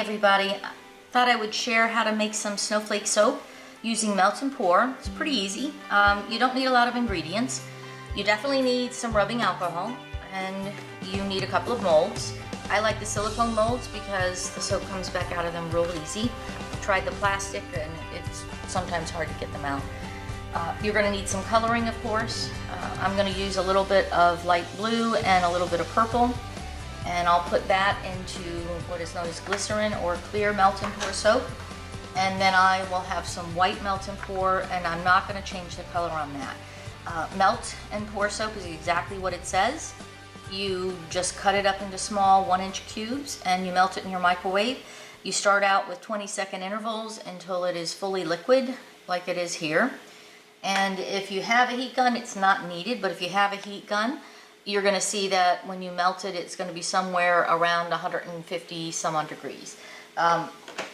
everybody, I thought I would share how to make some snowflake soap using melt and pour. It's pretty easy. You don't need a lot of ingredients. You definitely need some rubbing alcohol and you need a couple of molds. I like the silicone molds because the soap comes back out of them real easy. I tried the plastic and it's sometimes hard to get them out. You're going to need some coloring, of course. I'm going to use a little bit of light blue and a little bit of purple. And I'll put that into what is known as glycerin or clear melt and pour soap. And then I will have some white melt and pour, and I'm not going to change the color on that. Melt and pour soap is exactly what it says. You just cut it up into small 1-inch cubes and you melt it in your microwave. You start out with 20-second intervals until it is fully liquid, like it is here. And if you have a heat gun, it's not needed, but if you have a heat gun, you're going to see that when you melt it, it's going to be somewhere around 150 some odd degrees.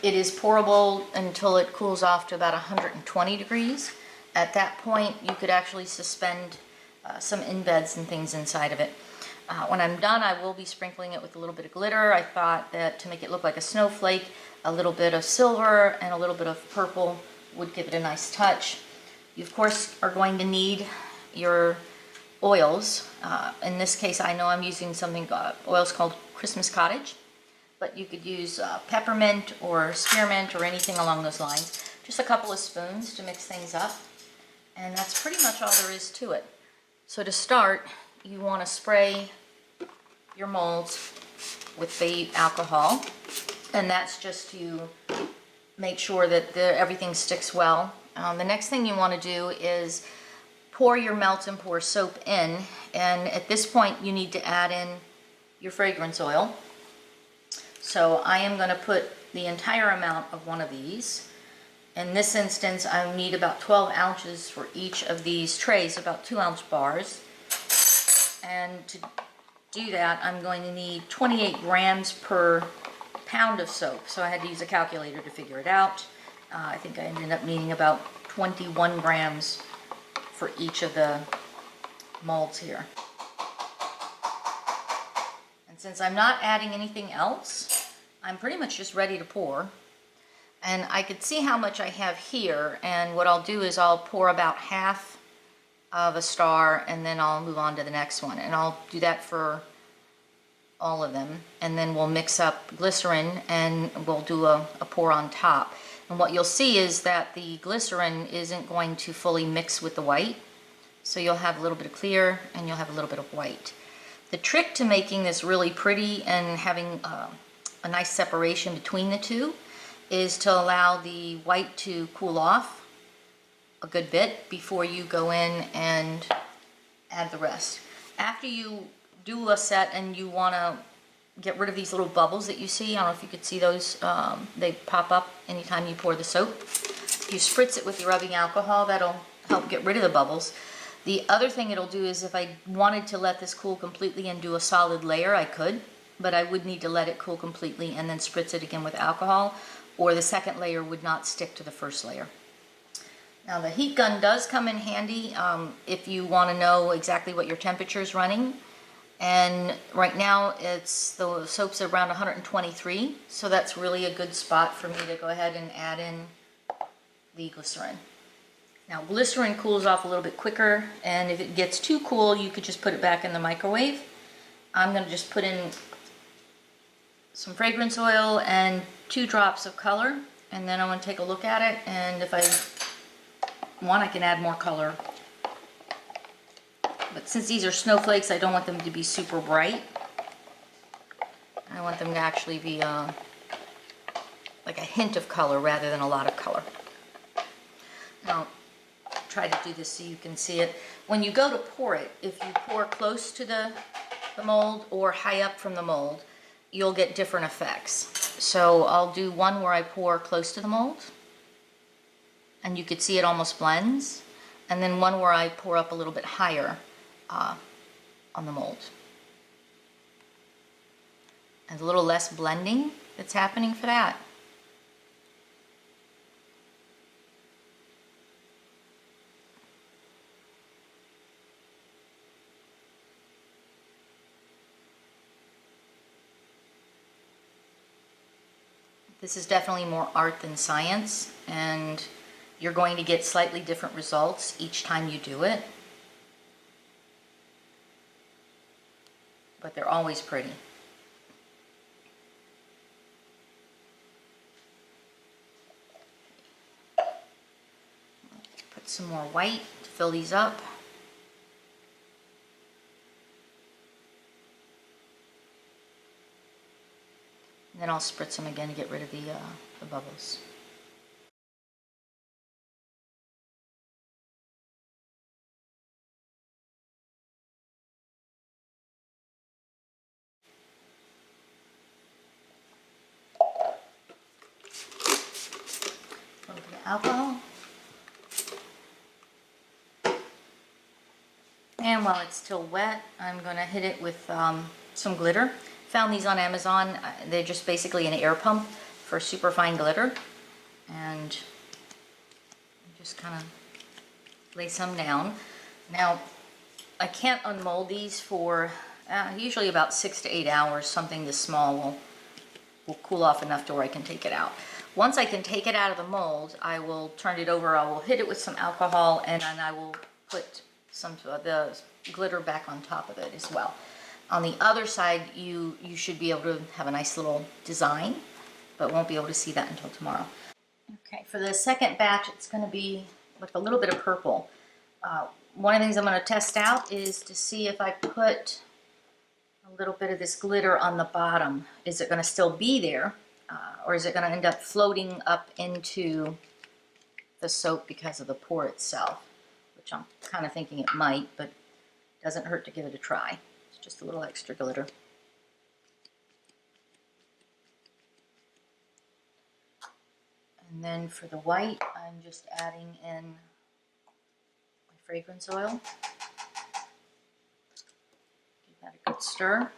It is pourable until it cools off to about 120 degrees. At that point, you could actually suspend some embeds and things inside of it. When I'm done, I will be sprinkling it with a little bit of glitter. I thought that to make it look like a snowflake, a little bit of silver and a little bit of purple would give it a nice touch. You, of course, are going to need your oils. In this case, I know I'm using something, oils called Christmas Cottage, but you could use peppermint or spearmint or anything along those lines. Just a couple of spoons to mix things up, and that's pretty much all there is to it. So to start, you want to spray your molds with the alcohol, and that's just to make sure that everything sticks well. The next thing you want to do is pour your melt and pour soap in, and at this point you need to add in your fragrance oil. So I am going to put the entire amount of one of these. In this instance, I need about 12 ounces for each of these trays, about 2-ounce bars. And to do that, I'm going to need 28 grams per pound of soap. So I had to use a calculator to figure it out. I think I ended up needing about 21 grams for each of the molds here. And since I'm not adding anything else, I'm pretty much just ready to pour. And I could see how much I have here, and what I'll do is I'll pour about half of a star and then I'll move on to the next one. And I'll do that for all of them, and then we'll mix up glycerin and we'll do a pour on top. And what you'll see is that the glycerin isn't going to fully mix with the white. So you'll have a little bit of clear and you'll have a little bit of white. The trick to making this really pretty and having a nice separation between the two is to allow the white to cool off a good bit before you go in and add the rest. After you do a set and you want to get rid of these little bubbles that you see. I don't know if you could see those. They pop up anytime you pour the soap. You spritz it with your rubbing alcohol. That'll help get rid of the bubbles. The other thing it'll do is if I wanted to let this cool completely and do a solid layer, I could, but I would need to let it cool completely and then spritz it again with alcohol, or the second layer would not stick to the first layer. Now the heat gun does come in handy if you want to know exactly what your temperature is running. And right now the soap's around 123, so that's really a good spot for me to go ahead and add in the glycerin. Now glycerin cools off a little bit quicker, and if it gets too cool you could just put it back in the microwave. I'm going to just put in some fragrance oil and 2 drops of color, and then I'm going to take a look at it, and if I want I can add more color. But since these are snowflakes, I don't want them to be super bright. I want them to actually be like a hint of color rather than a lot of color. Now, try to do this so you can see it. When you go to pour it, if you pour close to the mold or high up from the mold, you'll get different effects. So I'll do one where I pour close to the mold, and you could see it almost blends, and then one where I pour up a little bit higher on the mold. And a little less blending that's happening for that. This is definitely more art than science, and you're going to get slightly different results each time you do it, but they're always pretty. Put some more white to fill these up. And then I'll spritz them again to get rid of the bubbles. A little bit of alcohol. And while it's still wet, I'm going to hit it with some glitter. Found these on Amazon. They're just basically an air pump for super fine glitter. And just kind of lay some down. Now, I can't unmold these for usually about 6 to 8 hours. Something this small will cool off enough to where I can take it out. Once I can take it out of the mold, I will turn it over. I will hit it with some alcohol, and then I will put some of the glitter back on top of it as well. On the other side, you should be able to have a nice little design, but won't be able to see that until tomorrow. Okay, for the second batch, it's going to be with a little bit of purple. One of the things I'm going to test out is to see if I put a little bit of this glitter on the bottom, is it going to still be there, or is it going to end up floating up into the soap because of the pour itself, which I'm kind of thinking it might, but it doesn't hurt to give it a try. It's just a little extra glitter. And then for the white, I'm just adding in my fragrance oil. Give that a good stir.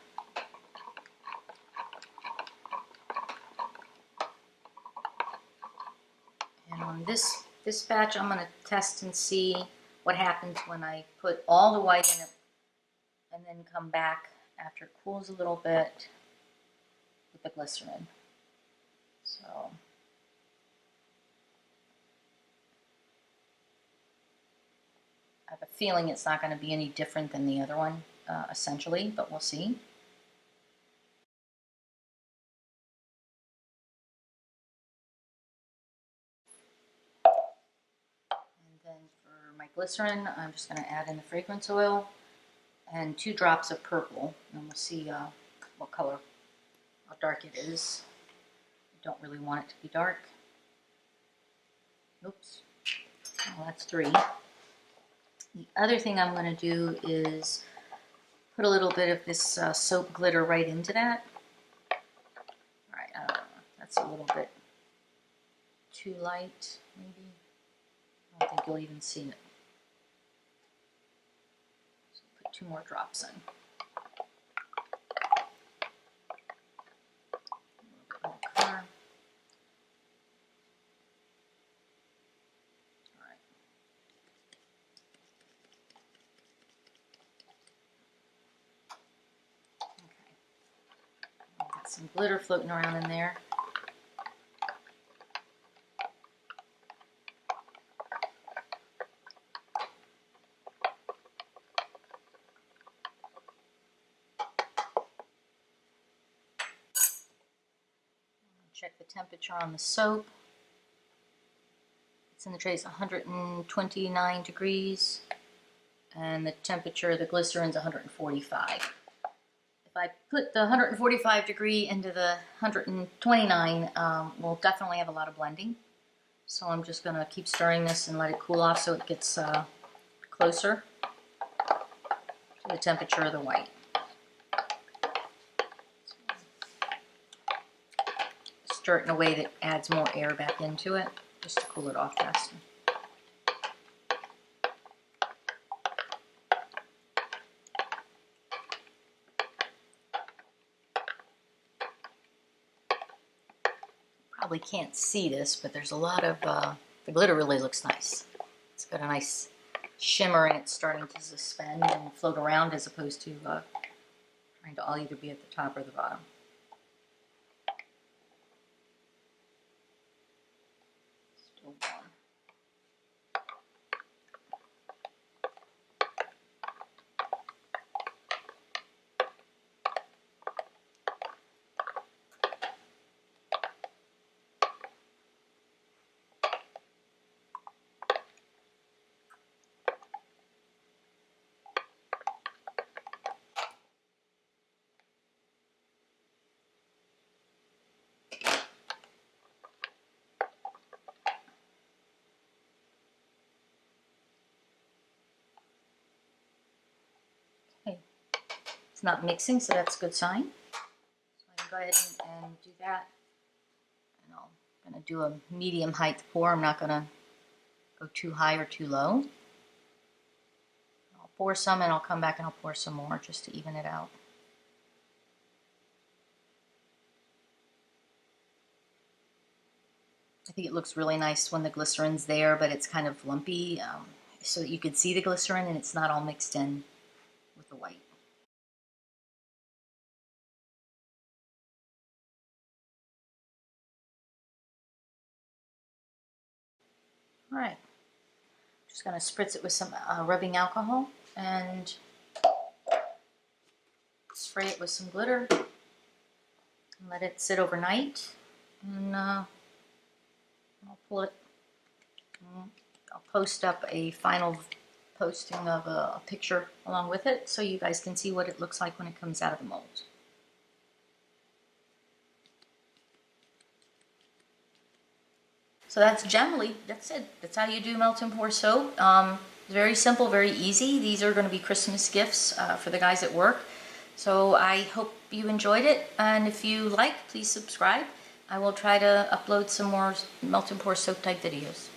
And on this batch, I'm going to test and see what happens when I put all the white in it and then come back after it cools a little bit with the glycerin. So I have a feeling it's not going to be any different than the other one, essentially, but we'll see. And then for my glycerin, I'm just going to add in the fragrance oil and 2 drops of purple, and we'll see what color, how dark it is. I don't really want it to be dark. Oops. Oh, that's 3. The other thing I'm going to do is put a little bit of this soap glitter right into that. All right, I don't know, that's a little bit too light, maybe. I don't think you'll even see it. So put 2 more drops in. A little bit more color. All right. Okay. Got some glitter floating around in there. Check the temperature on the soap. It's in the tray, it's 129 degrees, and the temperature of the glycerin's 145. If I put the 145 degree into the 129, we'll definitely have a lot of blending. So I'm just going to keep stirring this and let it cool off so it gets closer to the temperature of the white. Stir it in a way that adds more air back into it, just to cool it off faster. Probably can't see this, but there's a lot of, the glitter really looks nice. It's got a nice shimmer and it's starting to suspend and float around as opposed to trying to all either be at the top or the bottom. little one. Okay. It's not mixing, so that's a good sign. So I can go ahead and do that. And I'm going to do a medium height pour. I'm not going to go too high or too low. I'll pour some and I'll come back and I'll pour some more just to even it out. I think it looks really nice when the glycerin's there, but it's kind of lumpy, so that you can see the glycerin and it's not all mixed in with the white. All right, just going to spritz it with some rubbing alcohol and spray it with some glitter and let it sit overnight. And I'll pull it. I'll post up a final posting of a picture along with it so you guys can see what it looks like when it comes out of the mold. So that's it. That's how you do melt and pour soap. Very simple, very easy. These are going to be Christmas gifts for the guys at work. So I hope you enjoyed it, and if you like, please subscribe. I will try to upload some more melt and pour soap type videos.